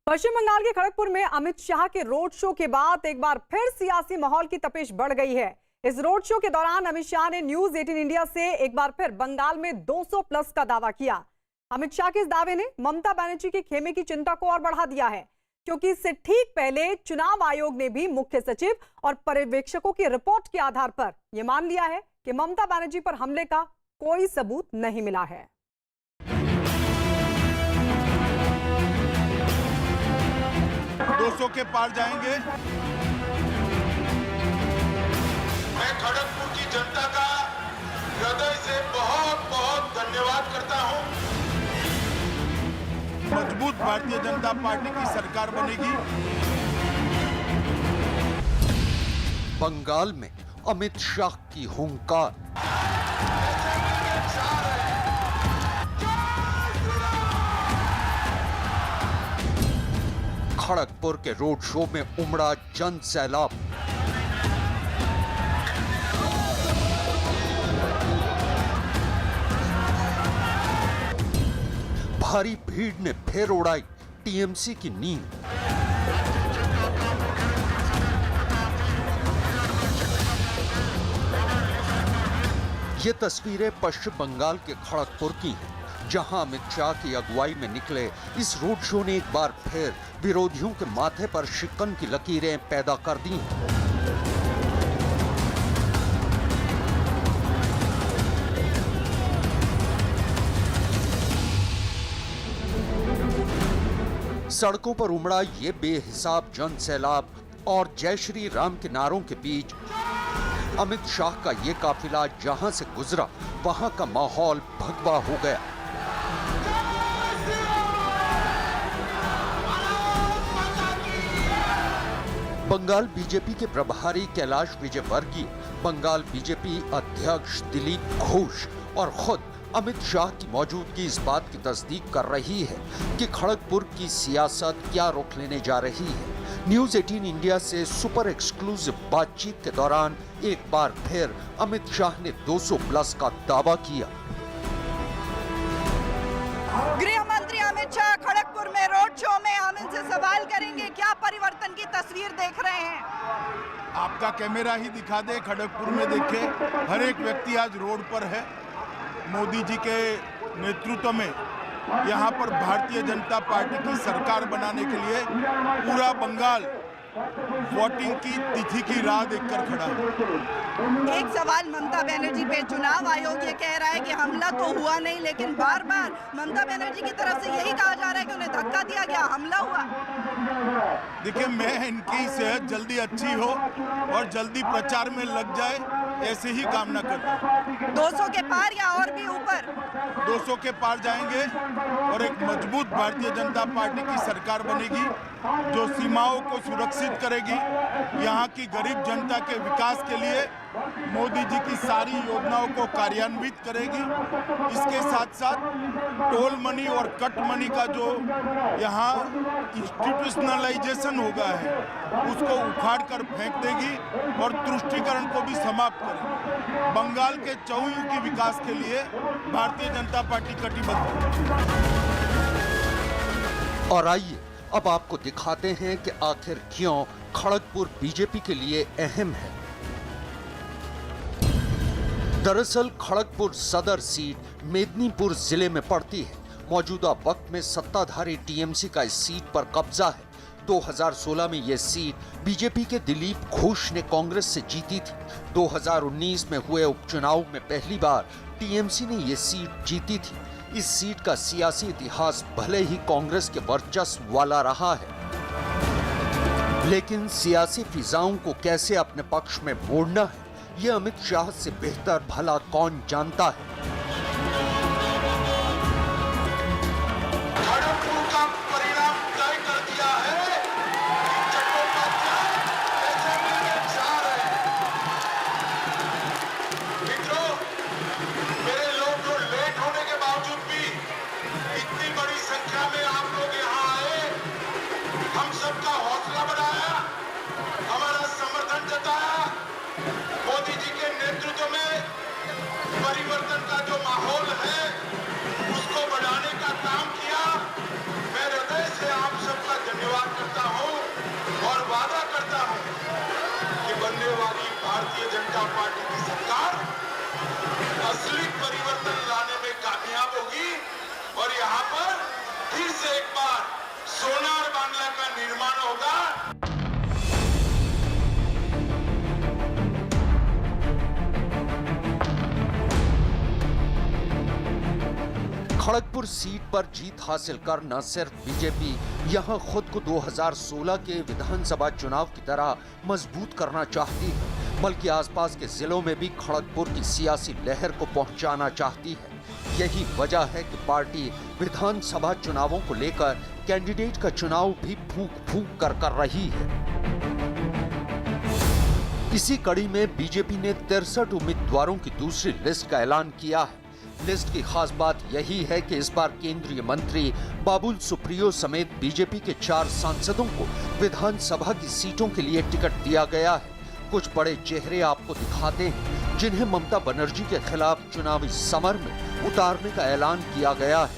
पश्चिम बंगाल के खड़गपुर में अमित शाह के रोड शो के बाद एक बार फिर सियासी माहौल की तपिश बढ़ गई है। इस रोड शो के दौरान अमित शाह ने न्यूज 18 इंडिया से एक बार फिर बंगाल में 200 प्लस का दावा किया। अमित शाह के इस दावे ने ममता बनर्जी के खेमे की चिंता को और बढ़ा दिया है, क्योंकि इससे ठीक पहले चुनाव आयोग ने भी मुख्य सचिव और पर्यवेक्षकों की रिपोर्ट के आधार पर यह मान लिया है कि ममता बनर्जी पर हमले का कोई सबूत नहीं मिला है। के पार जाएंगे। मैं खड़गपुर की जनता का हृदय से बहुत बहुत धन्यवाद करता हूं। मजबूत भारतीय जनता पार्टी की सरकार बनेगी। बंगाल में अमित शाह की हुंकार। खड़गपुर के रोड शो में उमड़ा जन सैलाब। भारी भीड़ ने फिर उड़ाई टीएमसी की नींद। ये तस्वीरें पश्चिम बंगाल के खड़गपुर की हैं, जहां अमित शाह की अगुवाई में निकले इस रोड शो ने एक बार फिर विरोधियों के माथे पर शिकन की लकीरें पैदा कर दी। सड़कों पर उमड़ा ये बेहिसाब जन सैलाब और जय श्री राम के नारों के बीच अमित शाह का ये काफिला जहां से गुजरा वहां का माहौल भगवा हो गया। बंगाल बीजेपी के प्रभारी कैलाश विजयवर्गीय, बंगाल बीजेपी अध्यक्ष दिलीप घोष और खुद अमित शाह की मौजूदगी इस बात की तस्दीक कर रही है कि खड़गपुर की सियासत क्या रुख लेने जा रही है। न्यूज 18 इंडिया से सुपर एक्सक्लूसिव बातचीत के दौरान एक बार फिर अमित शाह ने 200 प्लस का दावा किया। गृह मंत्री अमित शाह खड़गपुर में रोड शो में हम इनसे सवाल करेंगे, क्या परिवर्तन की तस्वीर देख रहे हैं? आपका कैमरा ही दिखा दे, खड़गपुर में देखे हर एक व्यक्ति आज रोड पर है। मोदी जी के नेतृत्व में यहाँ पर भारतीय जनता पार्टी की सरकार बनाने के लिए पूरा बंगाल वोटिंग की तिथि की राह देखकर खड़ा है। एक सवाल ममता बनर्जी पे, चुनाव आयोग ये कह रहा है कि हमला तो हुआ नहीं, लेकिन बार बार ममता बनर्जी की तरफ से यही कहा जा रहा है कि उन्हें धक्का दिया गया, हमला हुआ। देखिए, मैं इनकी सेहत जल्दी अच्छी हो और जल्दी प्रचार में लग जाए, ऐसे ही कामना करता हूं। 200 के पार या और भी ऊपर? 200 के पार जाएंगे और एक मजबूत भारतीय जनता पार्टी की सरकार बनेगी, जो सीमाओं को सुरक्षित करेगी, यहाँ की गरीब जनता के विकास के लिए मोदी जी की सारी योजनाओं को कार्यान्वित करेगी। इसके साथ साथ टोल मनी और कट मनी का जो यहाँ इंस्टीट्यूशनलाइजेशन हो गया है, उसको उखाड़ कर फेंक देगी और तुष्टीकरण को भी समाप्त करेगी। बंगाल के चहुमुखी विकास के लिए भारतीय जनता पार्टी कटिबद्ध है। और आइए अब आपको दिखाते हैं कि आखिर क्यों खड़गपुर बीजेपी के लिए अहम है। दरअसल खड़गपुर सदर सीट मेदिनीपुर जिले में पड़ती है। मौजूदा वक्त में सत्ताधारी टीएमसी का इस सीट पर कब्जा है। 2016 में यह सीट बीजेपी के दिलीप घोष ने कांग्रेस से जीती थी। 2019 में हुए उपचुनाव में पहली बार टीएमसी ने यह सीट जीती थी। इस सीट का सियासी इतिहास भले ही कांग्रेस के वर्चस्व वाला रहा है, लेकिन सियासी फिजाओं को कैसे अपने पक्ष में मोड़ना है, यह अमित शाह से बेहतर भला कौन जानता है। खड़गपुर का परिणाम तय कर दिया है। चट्टोपाध्याय ऐसे मिलने जा रहे हैं। मित्रों, मेरे लोग जो लेट होने के बावजूद भी इतनी बड़ी संख्या में आप लोग यहाँ आए, हम सबका हौसला बढ़ाया, हमारा समर्थन जताया। मोदी जी के नेतृत्व में परिवर्तन का जो माहौल है, उसको बढ़ाने का काम किया। मैं हृदय से आप सबका धन्यवाद एनडीए वाली भारतीय जनता पार्टी की सरकार असली परिवर्तन लाने में कामयाब होगी और यहाँ पर फिर से एक बार सोनार बांग्ला का निर्माण होगा। खड़गपुर सीट पर जीत हासिल कर न सिर्फ बीजेपी यहां खुद को 2016 के विधानसभा चुनाव की तरह मजबूत करना चाहती है, बल्कि आसपास के जिलों में भी खड़गपुर की सियासी लहर को पहुंचाना चाहती है। यही वजह है कि पार्टी विधानसभा चुनावों को लेकर कैंडिडेट का चुनाव भी फूंक कर रही है। इसी कड़ी में बीजेपी ने 63 उम्मीदवारों की दूसरी लिस्ट का ऐलान किया है। लिस्ट की खास बात यही है कि इस बार केंद्रीय मंत्री बाबुल सुप्रियो समेत बीजेपी के 4 सांसदों को विधानसभा की सीटों के लिए टिकट दिया गया है। कुछ बड़े चेहरे आपको दिखाते हैं जिन्हें ममता बनर्जी के खिलाफ चुनावी समर में उतारने का ऐलान किया गया है।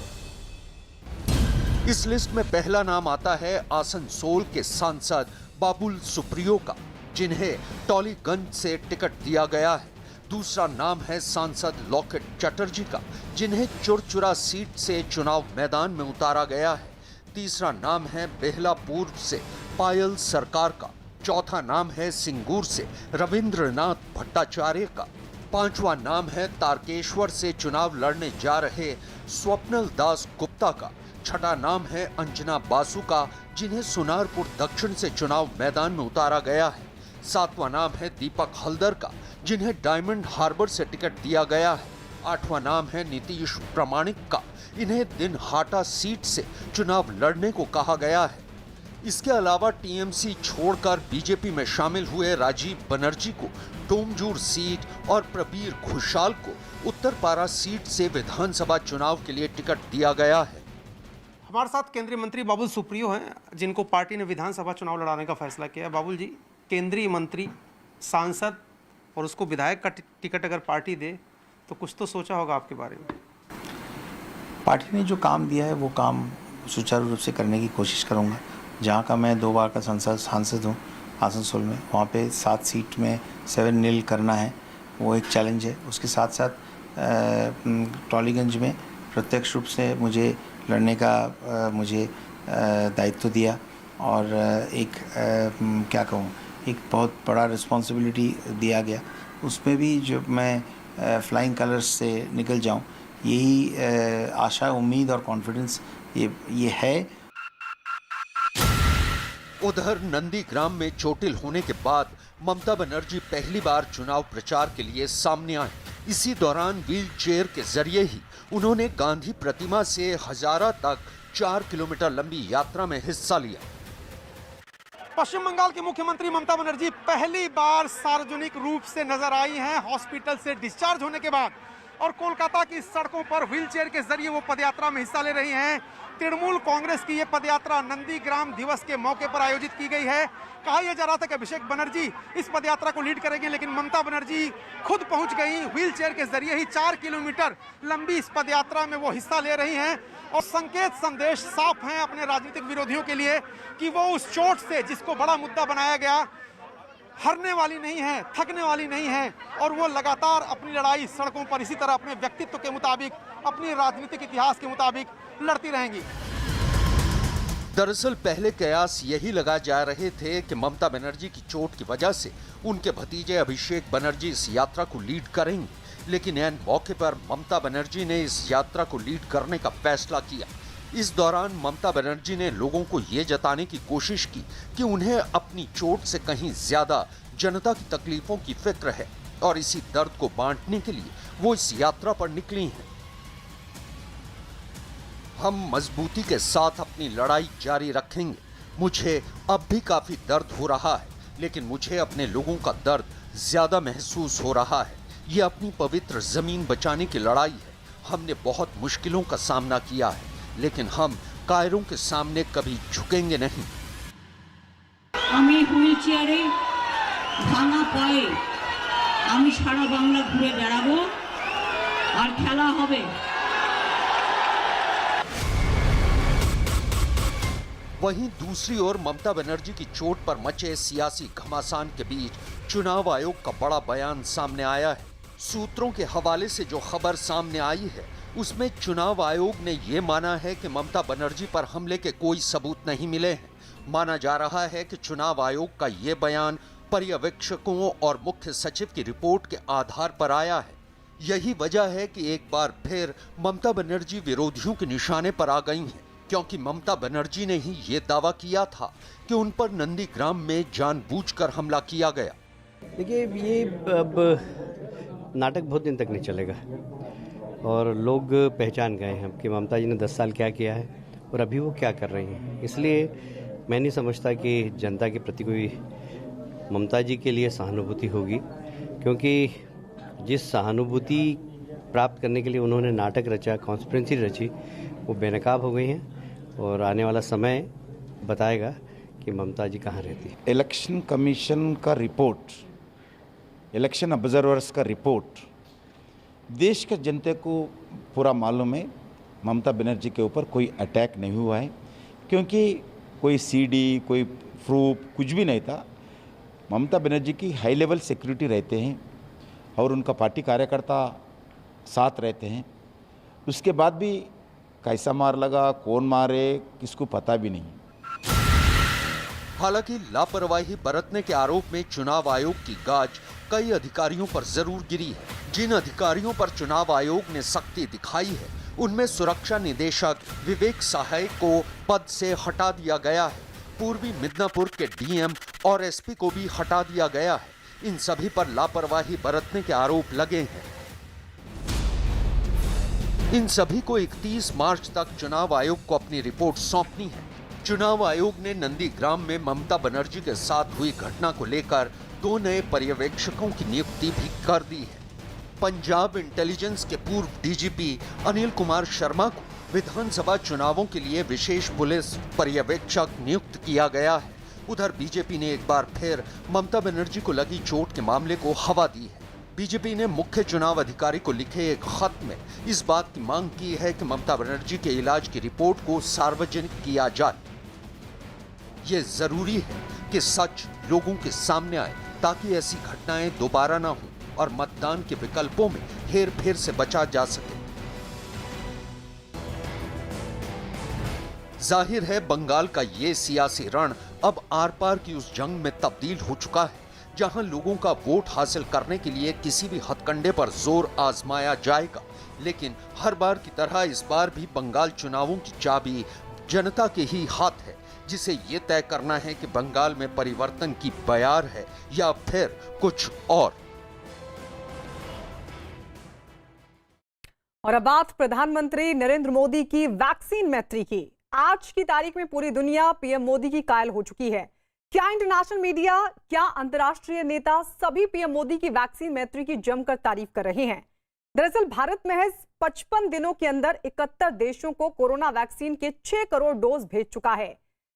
इस लिस्ट में पहला नाम आता है आसनसोल के सांसद बाबुल सुप्रियो का, जिन्हें टॉलीगंज से टिकट दिया गया है। दूसरा नाम है सांसद लॉकेट चटर्जी का, जिन्हें चुरचुरा सीट से चुनाव मैदान में उतारा गया है। तीसरा नाम है बेहला पूर्व से पायल सरकार का। चौथा नाम है सिंगूर से रविंद्रनाथ भट्टाचार्य का। पांचवा नाम है तारकेश्वर से चुनाव लड़ने जा रहे स्वप्नल दास गुप्ता का। छठा नाम है अंजना बासु का, जिन्हें सुनारपुर दक्षिण से चुनाव मैदान में उतारा गया है। सातवां नाम है दीपक हल्दर का, जिन्हें डायमंड हार्बर से टिकट दिया गया है। आठवां नाम है नीतीश प्रामाणिक का, इन्हें दिनहाटा सीट से चुनाव लड़ने को कहा गया है। इसके अलावा टीएमसी छोड़कर बीजेपी में शामिल हुए राजीव बनर्जी को डोमजूर सीट और प्रबीर घोषाल को उत्तरपारा सीट से विधानसभा चुनाव के लिए टिकट दिया गया है। हमारे साथ केंद्रीय मंत्री बाबुल सुप्रियो हैं, जिनको पार्टी ने विधानसभा चुनाव लड़ाने का फैसला किया है। बाबुल जी, केंद्रीय मंत्री, सांसद और उसको विधायक का टिकट अगर पार्टी दे तो कुछ तो सोचा होगा आपके बारे में। पार्टी ने जो काम दिया है वो काम सुचारू रूप से करने की कोशिश करूंगा। जहां का मैं 2 बार का सांसद हूं आसनसोल में, वहां पे 7 सीट में 7-0 करना है, वो एक चैलेंज है। उसके साथ साथ टॉलीगंज में प्रत्यक्ष रूप से मुझे लड़ने का मुझे दायित्व दिया और एक क्या कहूँ, एक बहुत बड़ा रिस्पॉन्सिबिलिटी दिया गया। उसमें भी जो मैं फ्लाइंग कलर्स से निकल जाऊं, यही आशा, उम्मीद और कॉन्फिडेंस ये है। उधर नंदीग्राम में चोटिल होने के बाद ममता बनर्जी पहली बार चुनाव प्रचार के लिए सामने आए। इसी दौरान व्हील चेयर के जरिए ही उन्होंने गांधी प्रतिमा से हजारा तक 4 किलोमीटर लंबी यात्रा में हिस्सा लिया। पश्चिम बंगाल की मुख्यमंत्री ममता बनर्जी पहली बार सार्वजनिक रूप से नजर आई हैं हॉस्पिटल से डिस्चार्ज होने के बाद, और कोलकाता की सड़कों पर व्हीलचेयर के जरिए वो पदयात्रा में हिस्सा ले रही हैं। तृणमूल कांग्रेस की ये पदयात्रा नंदीग्राम दिवस के मौके पर आयोजित की गई है। कहा यह जा रहा था कि अभिषेक बनर्जी इस पदयात्रा को लीड करेंगे, लेकिन ममता बनर्जी खुद पहुंच गई। व्हीलचेयर के जरिए ही 4 किलोमीटर लंबी इस पदयात्रा में वो हिस्सा ले रही हैं और संकेत संदेश साफ हैं अपने राजनीतिक विरोधियों के लिए कि वो उस चोट से, जिसको बड़ा मुद्दा बनाया गया, हारने वाली नहीं है, थकने वाली नहीं है और वो लगातार अपनी लड़ाई सड़कों पर इसी तरह अपने व्यक्तित्व के मुताबिक, अपनी राजनीतिक इतिहास के मुताबिक लड़ती रहेंगी। दरअसल पहले कयास यही लगाए जा रहे थे कि ममता बनर्जी की चोट की वजह से उनके भतीजे अभिषेक बनर्जी इस यात्रा को लीड करेंगे, लेकिन ऐन मौके पर ममता बनर्जी ने इस यात्रा को लीड करने का फैसला किया। इस दौरान ममता बनर्जी ने लोगों को ये जताने की कोशिश की कि उन्हें अपनी चोट से कहीं ज्यादा जनता की तकलीफों की फिक्र है और इसी दर्द को बांटने के लिए वो इस यात्रा पर निकली हैं। हम मजबूती के साथ अपनी लड़ाई जारी रखेंगे। मुझे अब भी काफी दर्द हो रहा है, लेकिन मुझे अपने लोगों का दर्द ज्यादा महसूस हो रहा है। ये अपनी पवित्र जमीन बचाने की लड़ाई है। हमने बहुत मुश्किलों का सामना किया है, लेकिन हम कायरों के सामने कभी झुकेंगे नहीं। আমি হুইলচেয়ারে ভাঙা পায়ে আমি সারা বাংলা ঘুরে বেড়াবো আর খেলা হবে। वहीं दूसरी ओर ममता बनर्जी की चोट पर मचे सियासी घमासान के बीच चुनाव आयोग का बड़ा बयान सामने आया है। सूत्रों के हवाले से जो खबर सामने आई है उसमें चुनाव आयोग ने ये माना है कि ममता बनर्जी पर हमले के कोई सबूत नहीं मिले हैं। माना जा रहा है कि चुनाव आयोग का ये बयान पर्यवेक्षकों और मुख्य सचिव की रिपोर्ट के आधार पर आया है। यही वजह है कि एक बार फिर ममता बनर्जी विरोधियों के निशाने पर आ गई हैं, क्योंकि ममता बनर्जी ने ही ये दावा किया था कि उन पर नंदीग्राम में जानबूझकर हमला किया गया। देखिए, ये अब नाटक बहुत दिन तक नहीं चलेगा और लोग पहचान गए हैं कि ममता जी ने 10 साल क्या किया है और अभी वो क्या कर रही हैं। इसलिए मैं नहीं समझता कि जनता के प्रति कोई ममता जी के लिए सहानुभूति होगी, क्योंकि जिस सहानुभूति प्राप्त करने के लिए उन्होंने नाटक रचा, कॉन्स्पिरेसी रची, वो बेनकाब हो गई हैं और आने वाला समय बताएगा कि ममता जी कहाँ रहती है। इलेक्शन कमीशन का रिपोर्ट, इलेक्शन ऑब्जर्वर्स का रिपोर्ट देश के जनता को पूरा मालूम है ममता बनर्जी के ऊपर कोई अटैक नहीं हुआ है, क्योंकि कोई सीडी, कोई प्रूफ कुछ भी नहीं था। ममता बनर्जी की हाई लेवल सिक्योरिटी रहते हैं और उनका पार्टी कार्यकर्ता साथ रहते हैं। उसके बाद भी कैसा मार लगा, कौन मारे, किसको पता भी नहीं। हालांकि लापरवाही बरतने के आरोप में चुनाव आयोग की गाज कई अधिकारियों पर जरूर गिरी है। जिन अधिकारियों पर चुनाव आयोग ने सख्ती दिखाई है उनमें सुरक्षा निदेशक विवेक सहाय को पद से हटा दिया गया है। पूर्वी मिदनापुर के डीएम और एसपी को भी हटा दिया गया है। इन सभी पर लापरवाही बरतने के आरोप लगे हैं। इन सभी को 31 मार्च तक चुनाव आयोग को अपनी रिपोर्ट सौंपनी है। चुनाव आयोग ने नंदीग्राम में ममता बनर्जी के साथ हुई घटना को लेकर 2 नए पर्यवेक्षकों की नियुक्ति भी कर दी है। पंजाब इंटेलिजेंस के पूर्व डीजीपी अनिल कुमार शर्मा को विधानसभा चुनावों के लिए विशेष पुलिस पर्यवेक्षक नियुक्त किया गया है। उधर बीजेपी ने एक बार फिर ममता बनर्जी को लगी चोट के मामले को हवा दी है। बीजेपी ने मुख्य चुनाव अधिकारी को लिखे एक खत में इस बात की मांग की है कि ममता बनर्जी के इलाज की रिपोर्ट को सार्वजनिक किया जाए। ये जरूरी है कि सच लोगों के सामने आए ताकि ऐसी घटनाएं दोबारा ना हो और मतदान के विकल्पों में हेर-फेर से बचा जा सके। जाहिर है बंगाल का ये सियासी रण अब आर-पार की उस जंग में तब्दील हो चुका है जहां लोगों का वोट हासिल करने के लिए किसी भी हथकंडे पर जोर आजमाया जाएगा। लेकिन हर बार की तरह इस बार भी बंगाल चुनावों की चाबी जनता के ही हाथ है, जिसे ये तय करना है कि बंगाल में परिवर्तन की बयार है या फिर कुछ और। और अब बात प्रधानमंत्री नरेंद्र मोदी की वैक्सीन मैत्री की। आज की तारीख में पूरी दुनिया पीएम मोदी की कायल हो चुकी है। क्या इंटरनेशनल मीडिया, क्या अंतर्राष्ट्रीय नेता सभी पीएम मोदी की वैक्सीन मैत्री की जमकर तारीफ कर रहे हैं। दरअसल भारत महज 55 दिनों के अंदर 71 देशों को कोरोना वैक्सीन के 6 करोड़ डोज भेज चुका है।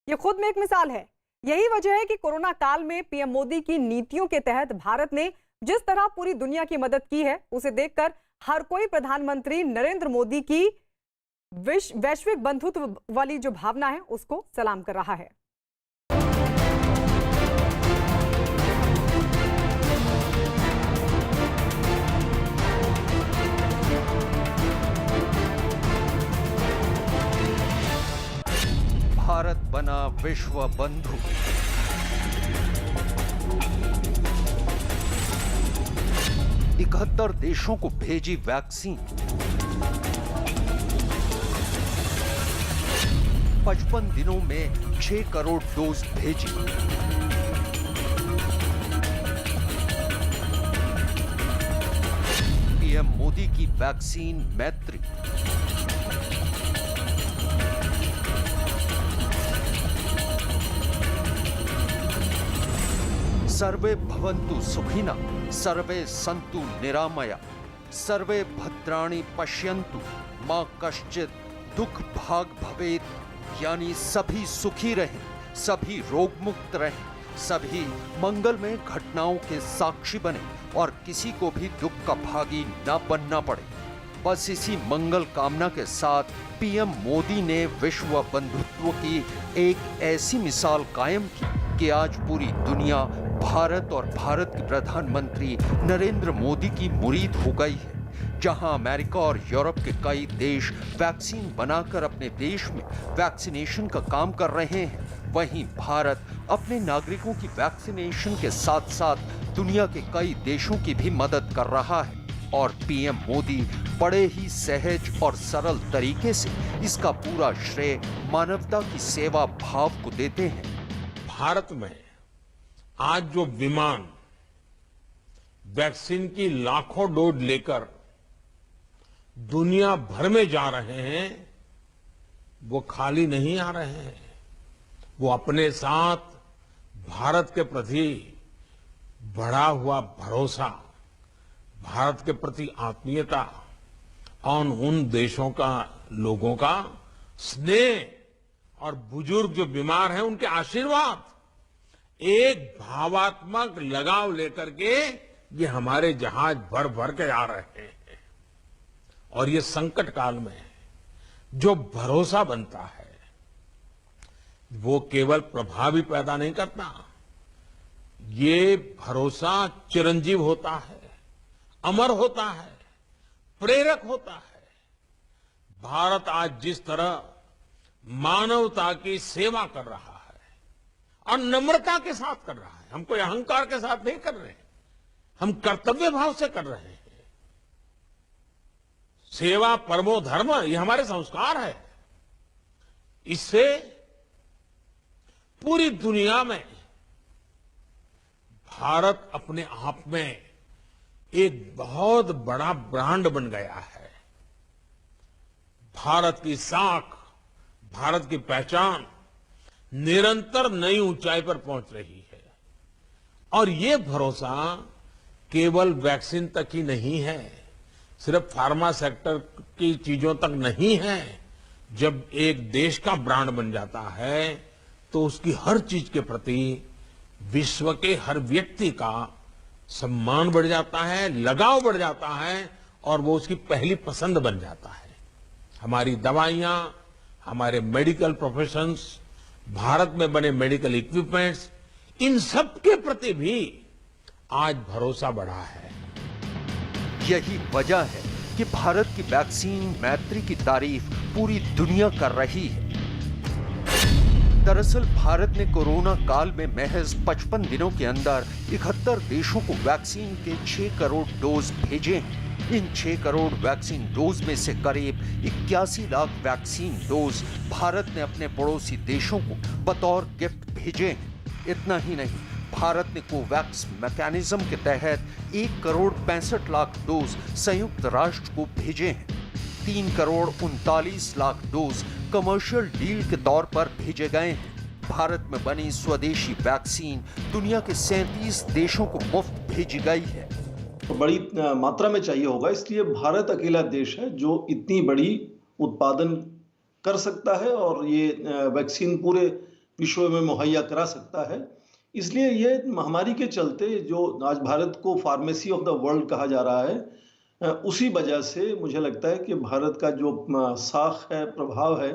यह खुद में एक मिसाल है। यही वजह है कि कोरोना काल में पीएम मोदी की नीतियों के तहत भारत ने जिस तरह पूरी दुनिया की मदद की है, उसे देखकर हर कोई प्रधानमंत्री नरेंद्र मोदी की वैश्विक बंधुत्व वाली जो भावना है उसको सलाम कर रहा है। भारत बना विश्व बंधु। इकहत्तर देशों को भेजी वैक्सीन। 55 दिनों में 6 करोड़ डोज भेजी। पीएम मोदी की वैक्सीन मैत्री। सर्वे भवन्तु सुखिनः, सर्वे सन्तु निरामया, सर्वे भद्राणि पश्यन्तु मां कश्चित् दुख भाग भवेत्। यानी सभी सुखी रहें, सभी रोग मुक्त रहें, सभी मंगलमय घटनाओं के साक्षी बने और किसी को भी दुख का भागी न बनना पड़े। बस इसी मंगल कामना के साथ पीएम मोदी ने विश्व बंधुत्व की एक ऐसी मिसाल कायम की कि आज पूरी दुनिया भारत और भारत के प्रधानमंत्री नरेंद्र मोदी की मुरीद हो गई है। जहां अमेरिका और यूरोप के कई देश वैक्सीन बनाकर अपने देश में वैक्सीनेशन का काम कर रहे हैं, वहीं भारत अपने नागरिकों की वैक्सीनेशन के साथ साथ दुनिया के कई देशों की भी मदद कर रहा है। और पीएम मोदी बड़े ही सहज और सरल तरीके से इसका पूरा श्रेय मानवता की सेवा भाव को देते हैं। भारत में आज जो विमान वैक्सीन की लाखों डोज लेकर दुनिया भर में जा रहे हैं, वो खाली नहीं आ रहे हैं। वो अपने साथ भारत के प्रति बढ़ा हुआ भरोसा, भारत के प्रति आत्मीयता और उन देशों का लोगों का स्नेह और बुजुर्ग जो बीमार हैं उनके आशीर्वाद, एक भावात्मक लगाव लेकर के ये हमारे जहाज भर भर के आ रहे हैं। और ये संकट काल में जो भरोसा बनता है वो केवल प्रभावी पैदा नहीं करता, ये भरोसा चिरंजीव होता है, अमर होता है, प्रेरक होता है। भारत आज जिस तरह मानवता की सेवा कर रहा है और नम्रता के साथ कर रहा है, हम कोई अहंकार के साथ नहीं कर रहे हैं, हम कर्तव्य भाव से कर रहे हैं। सेवा परमो धर्म, ये हमारे संस्कार है। इससे पूरी दुनिया में भारत अपने आप में एक बहुत बड़ा ब्रांड बन गया है। भारत की साख, भारत की पहचान निरंतर नई ऊंचाई पर पहुंच रही है। और ये भरोसा केवल वैक्सीन तक ही नहीं है, सिर्फ फार्मा सेक्टर की चीजों तक नहीं है। जब एक देश का ब्रांड बन जाता है तो उसकी हर चीज के प्रति विश्व के हर व्यक्ति का सम्मान बढ़ जाता है, लगाव बढ़ जाता है और वो उसकी पहली पसंद बन जाता है। हमारी दवाइयां, हमारे मेडिकल प्रोफेशंस, भारत में बने मेडिकल इक्विपमेंट्स, इन सब के प्रति भी आज भरोसा बढ़ा है। यही वजह है कि भारत की वैक्सीन मैत्री की तारीफ पूरी दुनिया कर रही है। दरअसल भारत ने कोरोना काल में महज 55 दिनों के अंदर 71 देशों को वैक्सीन के 6 करोड़ डोज भेजे हैं। इन 6 करोड़ वैक्सीन डोज में से करीब 81 लाख वैक्सीन डोज भारत ने अपने पड़ोसी देशों को बतौर गिफ्ट भेजे हैं। इतना ही नहीं, भारत ने कोवैक्स मैकेनिज्म के तहत 1 करोड़ 65 लाख डोज संयुक्त राष्ट्र को भेजे हैं। 3 crore 39 lakh dose commercial deal के तौर पर भेजे गए हैं। भारत में बनी स्वदेशी वैक्सीन दुनिया के 37 देशों को मुफ्त भेजी गई है। तो बड़ी मात्रा में चाहिए होगा, इसलिए भारत अकेला देश है जो इतनी बड़ी उत्पादन कर सकता है और ये वैक्सीन पूरे विश्व में मुहैया करा सकता है। इसलिए ये महामारी के चलते जो आज भारत को फार्मेसी ऑफ द वर्ल्ड कहा जा रहा है, उसी वजह से मुझे लगता है कि भारत का जो साख है, प्रभाव है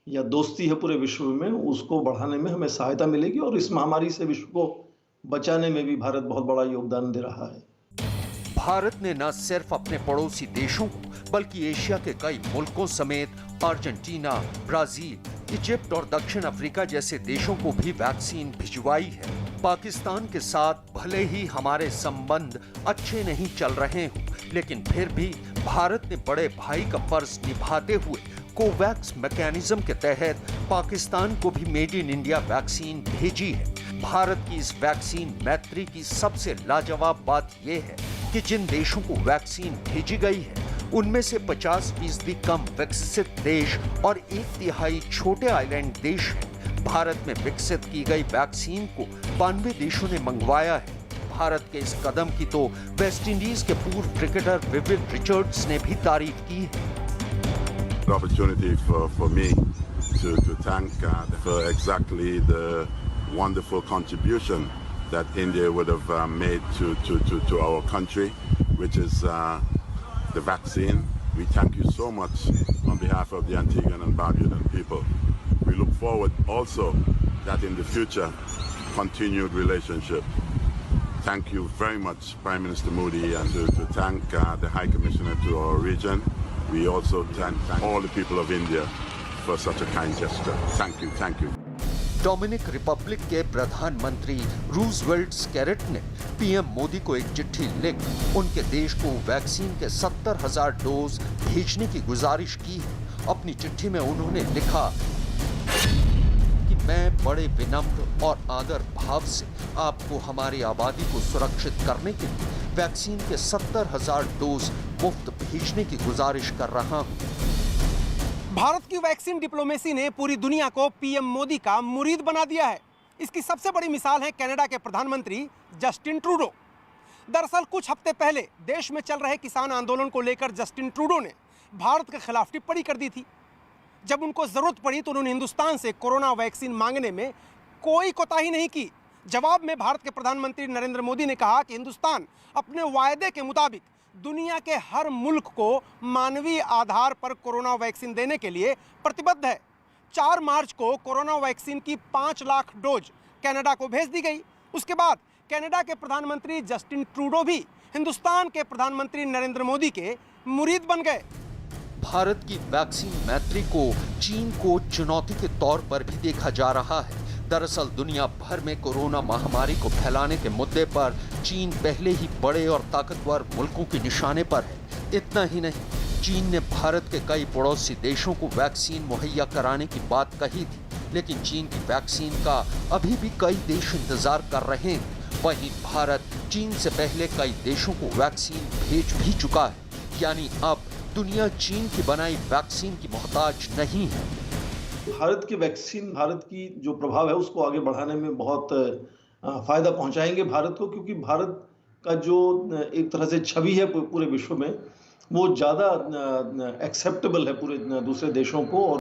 या दोस्ती है पूरे विश्व में, उसको बढ़ाने में हमें सहायता मिलेगी और इस महामारी से विश्व को बचाने में भी भारत बहुत बड़ा योगदान दे रहा है। भारत ने न सिर्फ अपने पड़ोसी देशों को बल्कि एशिया के कई मुल्कों समेत अर्जेंटीना, ब्राजील, इजिप्ट और दक्षिण अफ्रीका जैसे देशों को भी वैक्सीन भिजवाई है। पाकिस्तान के साथ भले ही हमारे संबंध अच्छे नहीं चल रहे हों, लेकिन फिर भी भारत ने बड़े भाई का फर्ज निभाते हुए कोवैक्स मैकेनिज्म के तहत पाकिस्तान को भी मेड इन इंडिया वैक्सीन भेजी है। भारत की इस वैक्सीन मैत्री की सबसे लाजवाब बात यह है कि जिन देशों को वैक्सीन भेजी गई है उनमें से 50% कम विकसित देश और 1/3 छोटे आइलैंड देश हैं। भारत में विकसित की गई वैक्सीन को 92 देशों ने मंगवाया है। भारत के इस कदम की तो वेस्ट इंडीज के पूर्व क्रिकेटर विविन रिचर्ड्स ने भी तारीफ की है। Opportunity for me to thank for exactly the wonderful contribution that India would have made to our country, which is the vaccine We thank you so much on behalf of the Antiguan and Barbudan people. We look forward also that in the future, continued relationship. Thank you very much, Prime Minister Modi, and to thank the High Commissioner to our region. We also thank all the people of India for such a kind gesture. Thank you, thank you. Dominic Republic के प्रधानमंत्री Roosevelt स्कैरेट ने PM Modi को एक चिट्ठी लिख उनके देश को वैक्सीन के 70,000 डोज भेजने की गुजारिश की है। अपनी चिट्ठी में उन्होंने लिखा कि मैं बड़े विनम्र और आदर भाव से आपको हमारी आबादी को सुरक्षित करने के लिए वैक्सीन के 70,000 डोज मुफ्त भेजने की गुजारिश कर रहा हूँ। भारत की वैक्सीन डिप्लोमेसी ने पूरी दुनिया को पीएम मोदी का मुरीद बना दिया है। इसकी सबसे बड़ी मिसाल है कनाडा के प्रधानमंत्री जस्टिन ट्रूडो। दरअसल कुछ हफ्ते पहले देश में चल रहे किसान आंदोलन को लेकर जस्टिन ट्रूडो ने भारत के खिलाफ टिप्पणी कर दी थी। जब उनको जरूरत पड़ी तो उन्होंने हिंदुस्तान से कोरोना वैक्सीन मांगने में कोई कोताही नहीं की। जवाब में भारत के प्रधानमंत्री नरेंद्र मोदी ने कहा कि हिंदुस्तान अपने वायदे के मुताबिक दुनिया के हर मुल्क को मानवीय आधार पर कोरोना वैक्सीन देने के लिए प्रतिबद्ध है। 4 मार्च को कोरोना वैक्सीन की 5 लाख डोज कनाडा को भेज दी गई। उसके बाद कनाडा के प्रधानमंत्री जस्टिन ट्रूडो भी हिंदुस्तान के प्रधानमंत्री नरेंद्र मोदी के मुरीद बन गए। भारत की वैक्सीन मैत्री को चीन को चुनौती के तौर पर भी देखा जा रहा है। दरअसल दुनिया भर में कोरोना महामारी को फैलाने के मुद्दे पर चीन पहले ही बड़े और ताकतवर मुल्कों के निशाने पर है। इतना ही नहीं, चीन ने भारत के कई पड़ोसी देशों को वैक्सीन मुहैया कराने की बात कही थी, लेकिन चीन की वैक्सीन का अभी भी कई देश इंतजार कर रहे हैं। वहीं भारत चीन से पहले कई देशों को वैक्सीन भेज भी चुका है। यानी अब दुनिया चीन की बनाई वैक्सीन की मोहताज नहीं है। भारत की वैक्सीन भारत की जो प्रभाव है उसको आगे बढ़ाने में बहुत फायदा पहुंचाएंगे भारत को, क्योंकि भारत का जो एक तरह से छवि है पूरे विश्व में वो ज़्यादा एक्सेप्टेबल है पूरे दूसरे देशों को। और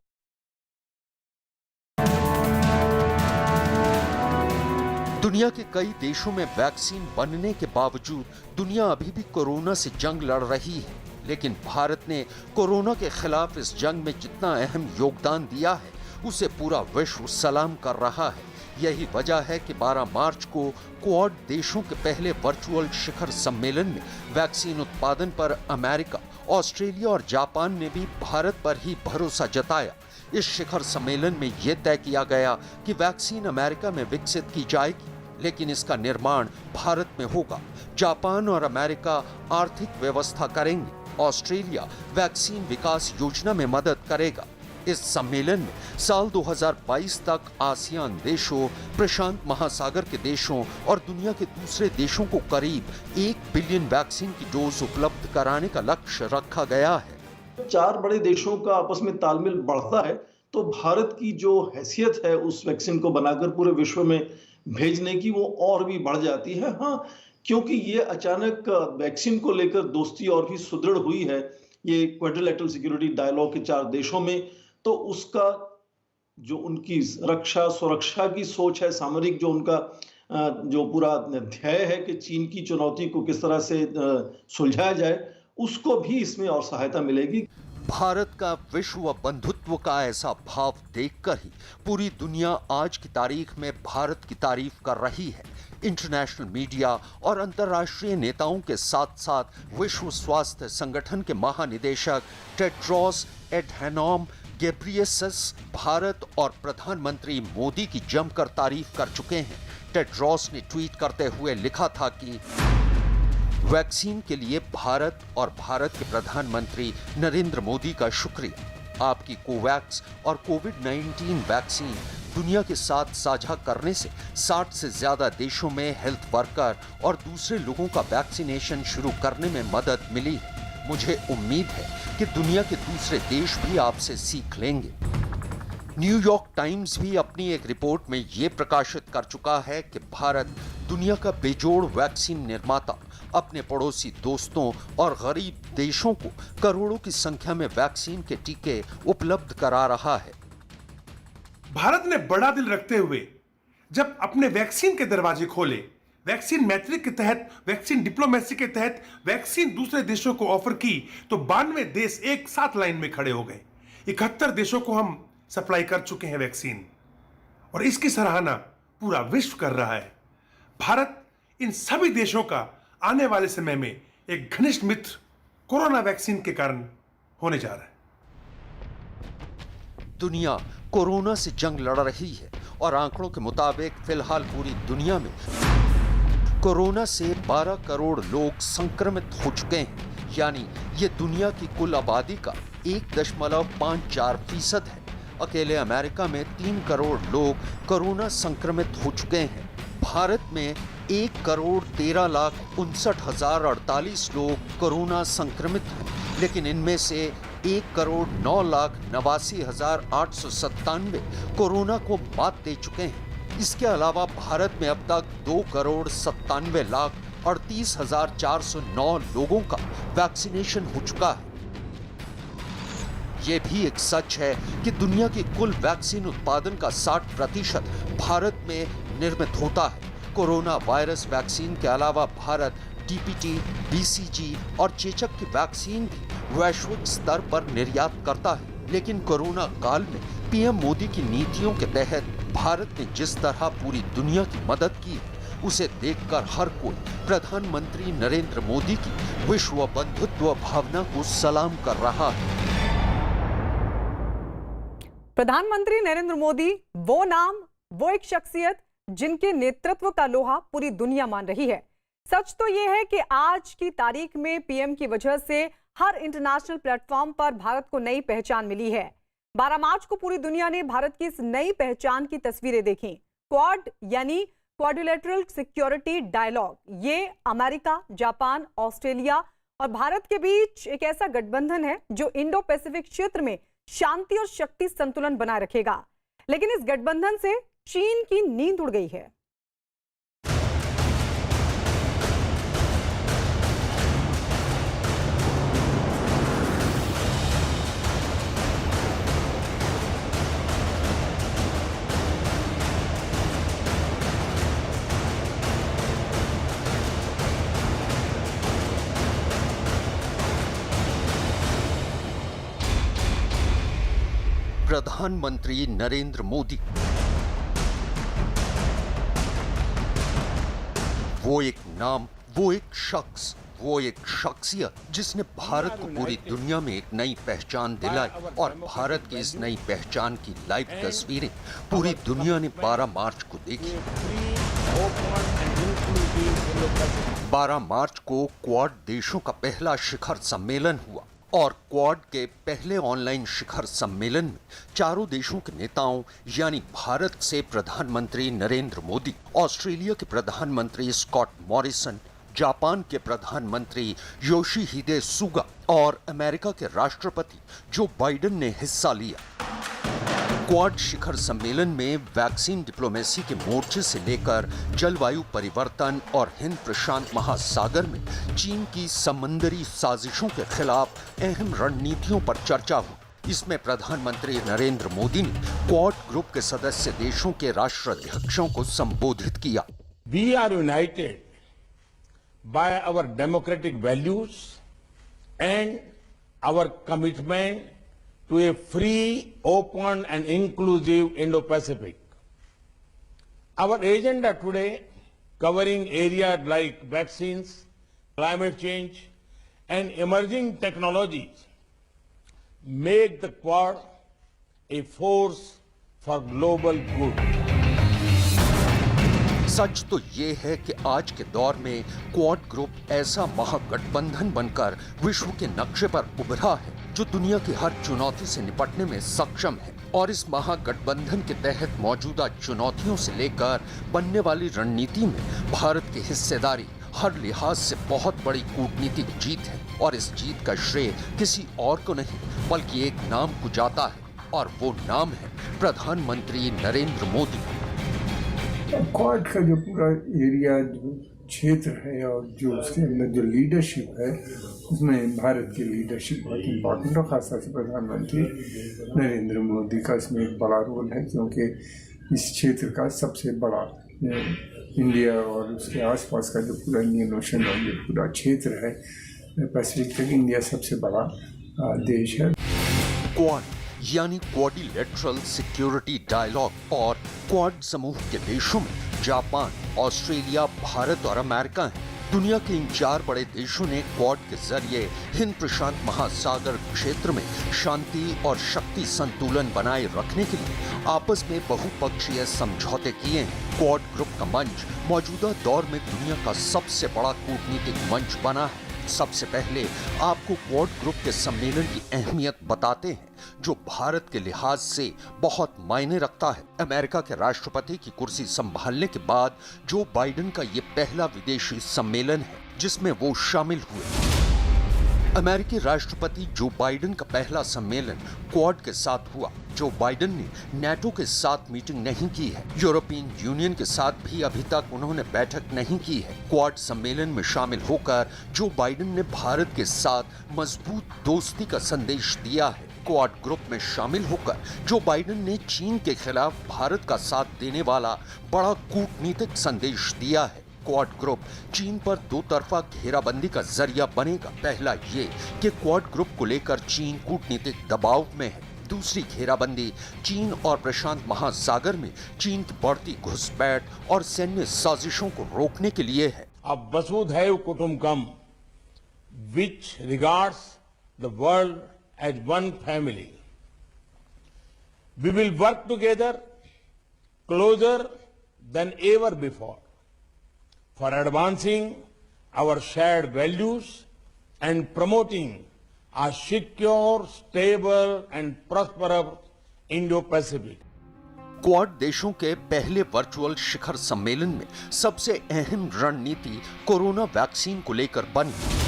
दुनिया के कई देशों में वैक्सीन बनने के बावजूद दुनिया अभी भी कोरोना से जंग लड़ रही है, लेकिन भारत ने कोरोना के खिलाफ इस जंग में जितना अहम योगदान दिया है उसे पूरा विश्व सलाम कर रहा है। यही वजह है कि 12 मार्च को क्वाड देशों के पहले वर्चुअल शिखर सम्मेलन में वैक्सीन उत्पादन पर अमेरिका, ऑस्ट्रेलिया और जापान ने भी भारत पर ही भरोसा जताया। इस शिखर सम्मेलन में यह तय किया गया कि वैक्सीन अमेरिका में विकसित की जाएगी, लेकिन इसका निर्माण भारत में होगा। जापान और अमेरिका आर्थिक व्यवस्था करेंगे, ऑस्ट्रेलिया वैक्सीन विकास योजना में मदद करेगा। इस सम्मेलन में साल 2022 तक आसियान देशों, प्रशांत महासागर के देशों और दुनिया के दूसरे देशों को करीब 1 बिलियन वैक्सीन की डोज उपलब्ध कराने का लक्ष्य रखा गया है। 4 बड़े देशों का आपस में तालमेल बढ़ता है तो भारत की जो हैसियत है उस वैक्सीन को बनाकर पूरे विश्व में भेजने की वो और भी बढ़ जाती है। हाँ, क्योंकि ये अचानक वैक्सीन को लेकर दोस्ती और भी सुदृढ़ हुई है ये क्वाड्रिलेटरल सिक्योरिटी डायलॉग के 4 देशों में, तो उसका जो उनकी रक्षा सुरक्षा की सोच है, सामरिक जो उनका जो पूरा ध्येय है कि चीन की चुनौती को किस तरह से सुलझाया जाए, उसको भी इसमें और सहायता मिलेगी। भारत का विश्व बंधुत्व का ऐसा भाव देखकर ही पूरी दुनिया आज की तारीख में भारत की तारीफ कर रही है। इंटरनेशनल मीडिया और अंतर्राष्ट्रीय नेताओं के साथ साथ विश्व स्वास्थ्य संगठन के महानिदेशक टेड्रोस एडहैनॉम घेब्रेयेसस भारत और प्रधानमंत्री मोदी की जमकर तारीफ कर चुके हैं। टेड्रोस ने ट्वीट करते हुए लिखा था कि वैक्सीन के लिए भारत और भारत के प्रधानमंत्री नरेंद्र मोदी का शुक्रिया। आपकी कोवैक्स और कोविड-19 वैक्सीन दुनिया के साथ साझा करने से 60 से ज्यादा देशों में हेल्थ वर्कर और दूसरे लोगों का वैक्सीनेशन शुरू करने में मदद मिली है। मुझे उम्मीद है कि दुनिया के दूसरे देश भी आपसे सीख लेंगे। न्यूयॉर्क टाइम्स भी अपनी एक रिपोर्ट में ये प्रकाशित कर चुका है कि भारत दुनिया का बेजोड़ वैक्सीन निर्माता अपने पड़ोसी दोस्तों और गरीब देशों को करोड़ों की संख्या में वैक्सीन के टीके उपलब्ध करा रहा है। भारत ने बड़ा दिल रखते हुए जब अपने वैक्सीन के दरवाजे खोले वैक्सीन मैत्री के तहत, वैक्सीन डिप्लोमेसी के तहत वैक्सीन दूसरे देशों को ऑफर की तो 92 देश एक साथ लाइन में खड़े हो गए। 71 देशों को हम सप्लाई कर चुके हैं वैक्सीन, और इसकी सराहना पूरा विश्व कर रहा है। भारत इन सभी देशों का आने वाले समय में एक घनिष्ठ मित्र कोरोना वैक्सीन के कारण होने जा रहा है। दुनिया कोरोना से जंग लड़ रही है और आंकड़ों के मुताबिक फिलहाल पूरी दुनिया में कोरोना से 12 करोड़ लोग संक्रमित हो चुके हैं, यानी ये दुनिया की कुल आबादी का 1.54% है। अकेले अमेरिका में 3 करोड़ लोग कोरोना संक्रमित हो चुके हैं। भारत में 1,13,59,048 लोग कोरोना संक्रमित हैं, लेकिन इनमें से 1,89,89,897 कोरोना को मात दे चुके हैं। इसके अलावा भारत में अब तक 2,97,38,409 लोगों का वैक्सीनेशन हो चुका है। ये भी एक सच है कि दुनिया की कुल वैक्सीन उत्पादन का 60% भारत में निर्मित होता है। कोरोना वायरस वैक्सीन के अलावा भारत डीपीटी, बीसीजी और चेचक की वैक्सीन भी वैश्विक स्तर पर निर्यात करता है। लेकिन कोरोना काल में पीएम मोदी की नीतियों के तहत भारत ने जिस तरह पूरी दुनिया की मदद की है, उसे देखकर हर कोई प्रधानमंत्री नरेंद्र मोदी की विश्व बंधुत्व भावना को सलाम कर रहा है। प्रधानमंत्री नरेंद्र मोदी वो नाम, वो एक शख्सियत जिनके नेतृत्व का लोहा पूरी दुनिया मान रही है। सच तो यह है कि आज की तारीख में पीएम की वजह से हर इंटरनेशनल प्लेटफॉर्म पर भारत को नई पहचान मिली है। 12 मार्च को पूरी दुनिया ने भारत की इस नई पहचान की तस्वीरें देखी। क्वाड यानी क्वाड्रिलेटरल सिक्योरिटी डायलॉग, ये अमेरिका, जापान, ऑस्ट्रेलिया और भारत के बीच एक ऐसा गठबंधन है जो इंडो पैसिफिक क्षेत्र में शांति और शक्ति संतुलन बनाए रखेगा। लेकिन इस गठबंधन से चीन की नींद उड़ गई है। प्रधानमंत्री नरेंद्र मोदी वो एक नाम, वो एक शख्स, वो एक शख्सियत जिसने भारत को पूरी दुनिया में एक नई पहचान दिलाई, और भारत की इस नई पहचान की लाइव तस्वीरें पूरी दुनिया ने 12 मार्च को देखी। 12 मार्च को क्वाड देशों का पहला शिखर सम्मेलन हुआ, और क्वाड के पहले ऑनलाइन शिखर सम्मेलन में चारों देशों के नेताओं यानी भारत से प्रधानमंत्री नरेंद्र मोदी, ऑस्ट्रेलिया के प्रधानमंत्री स्कॉट मॉरिसन, जापान के प्रधानमंत्री योशिहिदे सुगा और अमेरिका के राष्ट्रपति जो बाइडेन ने हिस्सा लिया। क्वाड शिखर सम्मेलन में वैक्सीन डिप्लोमेसी के मोर्चे से लेकर जलवायु परिवर्तन और हिंद प्रशांत महासागर में चीन की समंदरी साजिशों के खिलाफ अहम रणनीतियों पर चर्चा हुई। इसमें प्रधानमंत्री नरेंद्र मोदी ने क्वाड ग्रुप के सदस्य देशों के राष्ट्राध्यक्षों को संबोधित किया। We are united by our democratic values and our commitment to a free, open and inclusive Indo-Pacific. Our agenda today, covering areas like vaccines, climate change and emerging technologies, make the Quad a force for global good. सच तो ये है कि आज के दौर में quad group ऐसा महागठबंधन बनकर विश्व के नक्शे पर उभरा है जो दुनिया की हर चुनौती से निपटने में सक्षम है, और इस महागठबंधन के तहत मौजूदा चुनौतियों से लेकर बनने वाली रणनीति में भारत की हिस्सेदारी हर लिहाज से बहुत बड़ी कूटनीतिक जीत है। और इस जीत का श्रेय किसी और को नहीं बल्कि एक नाम को जाता है, और वो नाम है प्रधानमंत्री नरेंद्र मोदी। क्वाड का जो पूरा एरिया, जो क्षेत्र है और जो उसके अंदर जो लीडरशिप है, उसमें भारत की लीडरशिप बहुत इम्पोर्टेंट और खासतौर से प्रधानमंत्री नरेंद्र मोदी का इसमें एक बड़ा रोल है, क्योंकि इस क्षेत्र का सबसे बड़ा इंडिया और उसके आसपास का जो पूरा इंडियन ओशन और ये पूरा क्षेत्र है पैसिफिक तक, इंडिया सबसे बड़ा देश है। क्वाड यानी क्वाड्रिलेटरल सिक्योरिटी डायलॉग और क्वाड समूह के देशों में जापान, ऑस्ट्रेलिया, भारत और अमेरिका हैं। दुनिया के इन 4 बड़े देशों ने क्वाड के जरिए हिंद प्रशांत महासागर क्षेत्र में शांति और शक्ति संतुलन बनाए रखने के लिए आपस में बहुपक्षीय समझौते किए हैं। क्वाड ग्रुप का मंच मौजूदा दौर में दुनिया का सबसे बड़ा कूटनीतिक मंच बना है। सबसे पहले आपको क्वाड ग्रुप के सम्मेलन की अहमियत बताते हैं, जो भारत के लिहाज से बहुत मायने रखता है। अमेरिका के राष्ट्रपति की कुर्सी संभालने के बाद जो बाइडेन का ये पहला विदेशी सम्मेलन है जिसमें वो शामिल हुए। अमेरिकी राष्ट्रपति जो बाइडेन का पहला सम्मेलन क्वाड के साथ हुआ। जो बाइडेन ने नाटो के साथ मीटिंग नहीं की है, यूरोपियन यूनियन के साथ भी अभी तक उन्होंने बैठक नहीं की है। क्वाड सम्मेलन में शामिल होकर जो बाइडेन ने भारत के साथ मजबूत दोस्ती का संदेश दिया है। क्वाड ग्रुप में शामिल होकर जो बाइडेन ने चीन के खिलाफ भारत का साथ देने वाला बड़ा कूटनीतिक संदेश दिया है। क्वाड ग्रुप चीन पर 2 तरफा घेराबंदी का जरिया बनेगा। पहला ये कि क्वाड ग्रुप को लेकर चीन कूटनीतिक दबाव में है। दूसरी घेराबंदी चीन और प्रशांत महासागर में चीन की बढ़ती घुसपैठ और सैन्य साजिशों को रोकने के लिए है। अब वसुधैव कुटुंबकम, which regards the world as one family. We will work together closer than ever before for advancing our shared values and promoting a secure, stable and prosperous Indo-Pacific. Quad देशों के पहले वर्चुअल शिखर सम्मेलन में सबसे अहम रणनीति कोरोना वैक्सीन को लेकर बनी।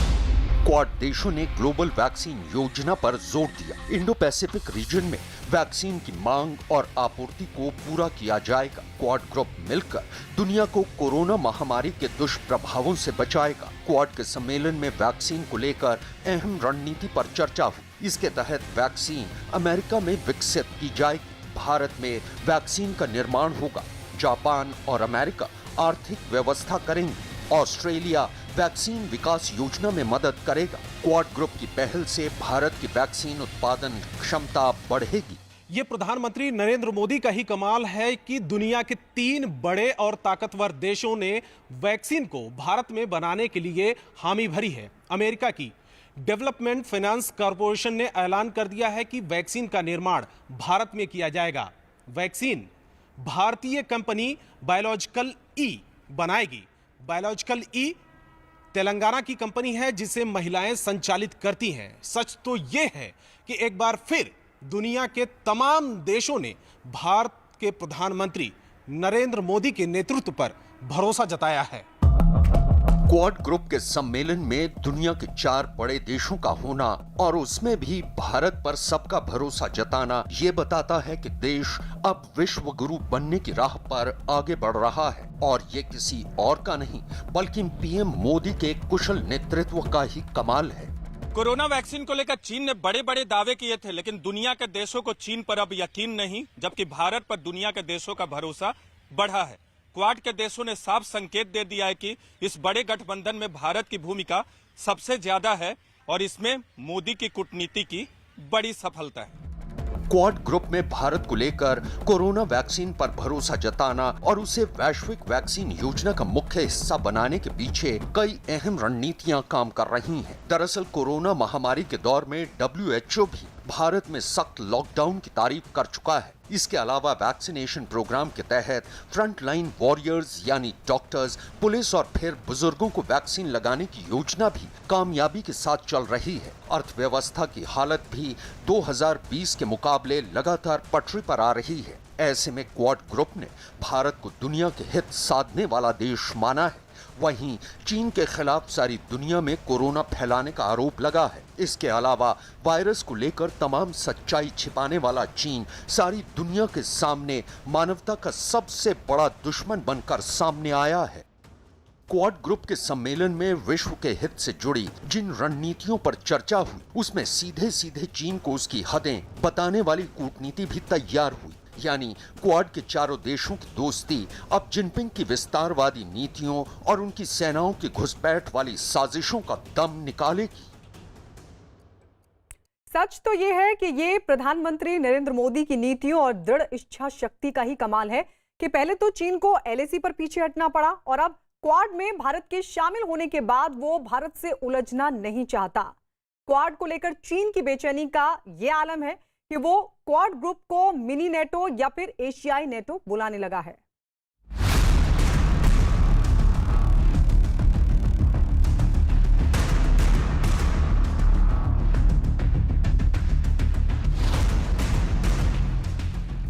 क्वाड देशों ने ग्लोबल वैक्सीन योजना पर जोर दिया। इंडो पैसिफिक रीजन में वैक्सीन की मांग और आपूर्ति को पूरा किया जाएगा। क्वाड ग्रुप मिलकर दुनिया को कोरोना महामारी के दुष्प्रभावों से बचाएगा। क्वाड के सम्मेलन में वैक्सीन को लेकर अहम रणनीति पर चर्चा हुई। इसके तहत वैक्सीन अमेरिका में विकसित की जाएगी। भारत में वैक्सीन का निर्माण होगा। जापान और अमेरिका आर्थिक व्यवस्था करेंगे। ऑस्ट्रेलिया वैक्सीन विकास योजना में मदद करेगा। क्वाड ग्रुप की पहल से भारत की वैक्सीन उत्पादन क्षमता बढ़ेगी। ये प्रधानमंत्री नरेंद्र मोदी का ही कमाल है कि दुनिया के 3 बड़े और ताकतवर देशों ने वैक्सीन को भारत में बनाने के लिए हामी भरी है। अमेरिका की डेवलपमेंट फाइनेंस कॉरपोरेशन ने ऐलान कर दिया है कि वैक्सीन का निर्माण भारत में किया जाएगा। वैक्सीन भारतीय कंपनी बायोलॉजिकल ई बनाएगी। बायोलॉजिकल ई तेलंगाना की कंपनी है जिसे महिलाएं संचालित करती हैं। सच तो यह है कि एक बार फिर दुनिया के तमाम देशों ने भारत के प्रधानमंत्री नरेंद्र मोदी के नेतृत्व पर भरोसा जताया है। क्वाड ग्रुप के सम्मेलन में दुनिया के 4 बड़े देशों का होना और उसमें भी भारत पर सबका भरोसा जताना ये बताता है कि देश अब विश्व गुरु बनने की राह पर आगे बढ़ रहा है। और ये किसी और का नहीं बल्कि पीएम मोदी के कुशल नेतृत्व का ही कमाल है। कोरोना वैक्सीन को लेकर चीन ने बड़े बड़े दावे किए थे, लेकिन दुनिया के देशों को चीन पर अब यकीन नहीं, जबकि भारत पर दुनिया के देशों का भरोसा बढ़ा है। क्वाड के देशों ने साफ संकेत दे दिया है कि इस बड़े गठबंधन में भारत की भूमिका सबसे ज्यादा है और इसमें मोदी की कूटनीति की बड़ी सफलता है। क्वाड ग्रुप में भारत को लेकर कोरोना वैक्सीन पर भरोसा जताना और उसे वैश्विक वैक्सीन योजना का मुख्य हिस्सा बनाने के पीछे कई अहम रणनीतियां काम कर रही हैं। दरअसल कोरोना महामारी के दौर में WHO भी भारत में सख्त लॉकडाउन की तारीफ कर चुका है। इसके अलावा वैक्सीनेशन प्रोग्राम के तहत फ्रंट लाइन वॉरियर्स यानी डॉक्टर्स, पुलिस और फिर बुजुर्गों को वैक्सीन लगाने की योजना भी कामयाबी के साथ चल रही है। अर्थव्यवस्था की हालत भी 2020 के मुकाबले लगातार पटरी पर आ रही है। ऐसे में क्वाड ग्रुप ने भारत को दुनिया के हित साधने वाला देश माना है। वहीं चीन के खिलाफ सारी दुनिया में कोरोना फैलाने का आरोप लगा है। इसके अलावा वायरस को लेकर तमाम सच्चाई छिपाने वाला चीन सारी दुनिया के सामने मानवता का सबसे बड़ा दुश्मन बनकर सामने आया है। क्वाड ग्रुप के सम्मेलन में विश्व के हित से जुड़ी जिन रणनीतियों पर चर्चा हुई उसमें सीधे सीधे चीन को उसकी हदें बताने वाली कूटनीति भी तैयार हुई। यानी क्वाड के चारों देशों की दोस्ती अब जिनपिंग की विस्तारवादी नीतियों और उनकी सेनाओं की घुसपैठ वाली साजिशों का दम निकालेगी। सच तो ये है कि ये प्रधानमंत्री नरेंद्र मोदी की नीतियों और दृढ़ इच्छा शक्ति का ही कमाल है कि पहले तो चीन को एलएसी पर पीछे हटना पड़ा और अब क्वाड में भारत के शामिल होने के बाद वो भारत से उलझना नहीं चाहता। क्वाड को लेकर चीन की बेचैनी का ये आलम है कि वो क्वाड ग्रुप को मिनी नेटो या फिर एशियाई नेटो बुलाने लगा है।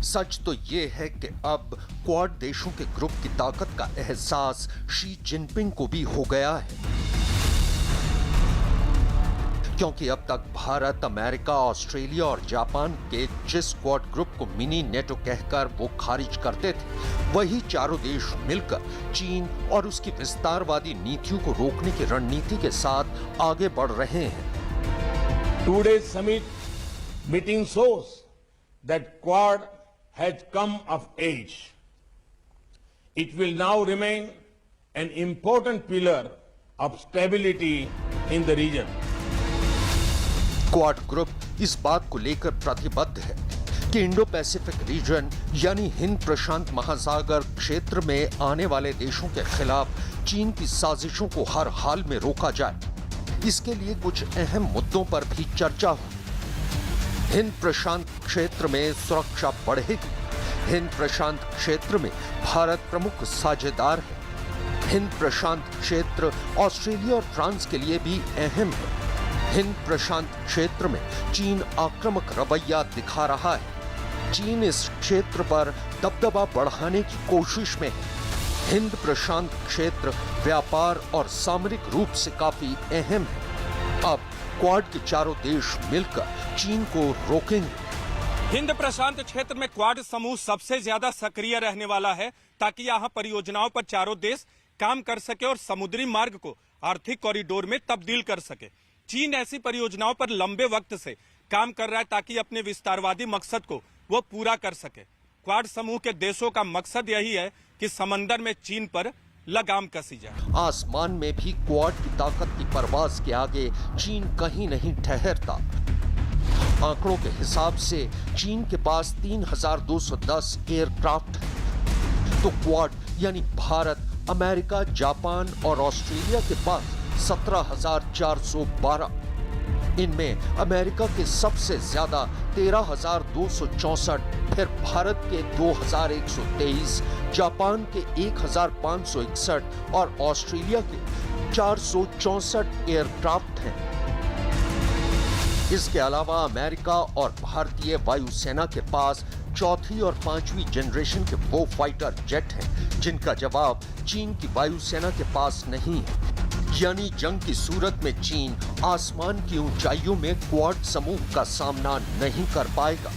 सच तो ये है कि अब क्वाड देशों के ग्रुप की ताकत का एहसास शी जिनपिंग को भी हो गया है, क्योंकि अब तक भारत, अमेरिका, ऑस्ट्रेलिया और जापान के जिस क्वाड ग्रुप को मिनी नेटो कहकर वो खारिज करते थे, वही चारों देश मिलकर चीन और उसकी विस्तारवादी नीतियों को रोकने की रणनीति के साथ आगे बढ़ रहे हैं। Today's summit meeting shows that Quad has come of age. It will now remain an important pillar of stability in the region. Quad group इस बात को लेकर प्रतिबद्ध है कि इंडो पैसिफिक रीजन यानी हिंद प्रशांत महासागर क्षेत्र में आने वाले देशों के खिलाफ चीन की साजिशों को हर हाल में रोका जाए। इसके लिए कुछ अहम मुद्दों पर भी चर्चा हुई। हिंद प्रशांत क्षेत्र में सुरक्षा बढ़ेगी। हिंद प्रशांत क्षेत्र में भारत प्रमुख साझेदार है। हिंद प्रशांत क्षेत्र ऑस्ट्रेलिया और फ्रांस के लिए भी अहम है। हिंद प्रशांत क्षेत्र में चीन आक्रामक रवैया दिखा रहा है। चीन इस क्षेत्र पर दबदबा बढ़ाने की कोशिश में है। हिंद प्रशांत क्षेत्र व्यापार और सामरिक रूप से काफी अहम है। अब क्वाड के चारों देश मिलकर चीन को रोकेंगे। हिंद प्रशांत क्षेत्र में क्वाड समूह सबसे ज्यादा सक्रिय रहने वाला है ताकि यहाँ परियोजनाओं पर चारों देश काम कर सके और समुद्री मार्ग को आर्थिक कॉरिडोर में तब्दील कर सके। चीन ऐसी परियोजनाओं पर लंबे वक्त से काम कर रहा है ताकि अपने विस्तारवादी मकसद को वो पूरा कर सके। क्वाड समूह के देशों का मकसद यही है कि समंदर में चीन पर लगाम कसी जाए। आसमान में भी क्वाड की ताकत की परवाज के आगे चीन कहीं नहीं ठहरता। आंकड़ों के हिसाब से चीन के पास 3210 एयरक्राफ्ट है, तो क्वाड यानी भारत, अमेरिका, जापान और ऑस्ट्रेलिया के पास 17,412। इनमें अमेरिका के सबसे ज्यादा 13,264, फिर भारत के 2,123, जापान के 1,561 और ऑस्ट्रेलिया के 464 एयरक्राफ्ट हैं। इसके अलावा अमेरिका और भारतीय वायुसेना के पास चौथी और पांचवी जनरेशन के वो फाइटर जेट हैं जिनका जवाब चीन की वायुसेना के पास नहीं है। यानी जंग की सूरत में चीन आसमान की ऊंचाइयों में क्वाड समूह का सामना नहीं कर पाएगा।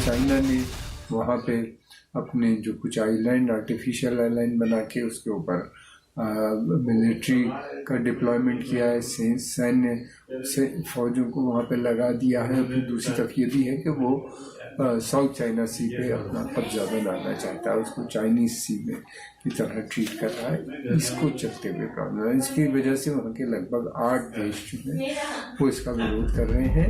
चाइना ने वहाँ पे अपने जो कुछ आइलैंड, आर्टिफिशियल आइलैंड बना के उसके ऊपर मिलिट्री का डिप्लॉयमेंट किया है, सैन्य से फौजों को वहाँ पे लगा दिया है। फिर दूसरी तरफ ये भी है कि वो साउथ चाइना सी पे अपना कब्जा बनाना चाहता है, उसको चाइनीज सी में की तरह ट्रीट कर रहा है। इसको चलते हुए प्रॉब्लम है। इसकी वजह से वहाँ के लगभग 8 देश जो हैं वो इसका विरोध कर रहे हैं।